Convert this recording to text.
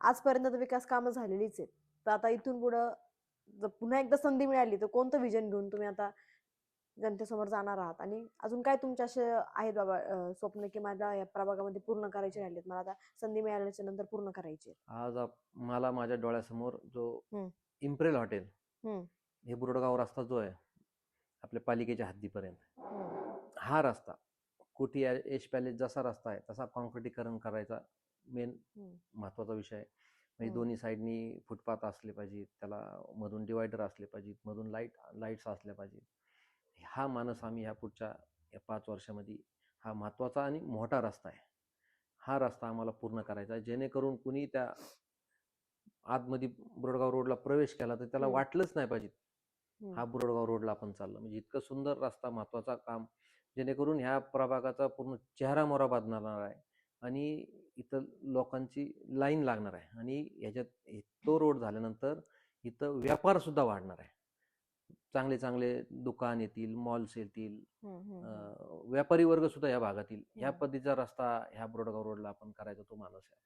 आजपर्यंत तर विकास कामं झालेलीच आहेत. तर आता इथून पुढं जर पुन्हा एकदा संधी मिळाली तर कोणतं विजन घेऊन तुम्ही आता जनतेसमोर जाणार आहात? आणि अजून काय तुमचे असे आहेत बाबा स्वप्न, की मला या प्रभागामध्ये पूर्ण करायचे राहिलेत, मला आता संधी मिळाल्याच्या नंतर पूर्ण करायची आहेत? आज मला माझ्या डोळ्यासमोर जो हम्म. इम्प्रेल हॉटेल, हम्म. हे बुरडगाव रस्ता जो आहे आपल्या पालिकेच्या हद्दीपर्यंत, हम्म. हा रस्ता कुठी एश पॅलेस जसा रस्ता आहे तसा कॉन्क्रिटीकरण करायचा मेन हम्म. महत्त्वाचा विषय आहे. म्हणजे हम्म. दोन्ही साईडनी फुटपाथ असले पाहिजेत, त्याला मधून डिवायडर असले पाहिजेत, मधून लाईट्स असल्या पाहिजेत. हा मानस आम्ही ह्या पुढच्या 5 वर्षामध्ये, हा महत्त्वाचा आणि मोठा रस्ता आहे, हा रस्ता आम्हाला पूर्ण करायचा आहे. जेणेकरून कुणी त्या आतमध्ये बुरडगाव रोडला प्रवेश केला तर त्याला हम्म. वाटलंच नाही पाहिजे हम्म. हा बुरडगाव रोडला आपण चाललो. म्हणजे इतकं सुंदर रस्ता, महत्त्वाचा काम, जेणेकरून ह्या प्रभागाचा पूर्ण चेहरामोहरा बदलणार आहे आणि इथं लोकांची लाईन लागणार आहे. आणि ह्याच्यात तो रोड झाल्यानंतर इथं व्यापारसुद्धा वाढणार आहे. चांगले चांगले दुकान येतील, मॉल्स येतील, हम्म. हम्म. हम्म. व्यापारी वर्ग सुद्धा या भागातील. ह्या हम्म. पद्धतीचा रस्ता ह्या बुरडगाव रोडला आपण करायचा तो मानस आहे.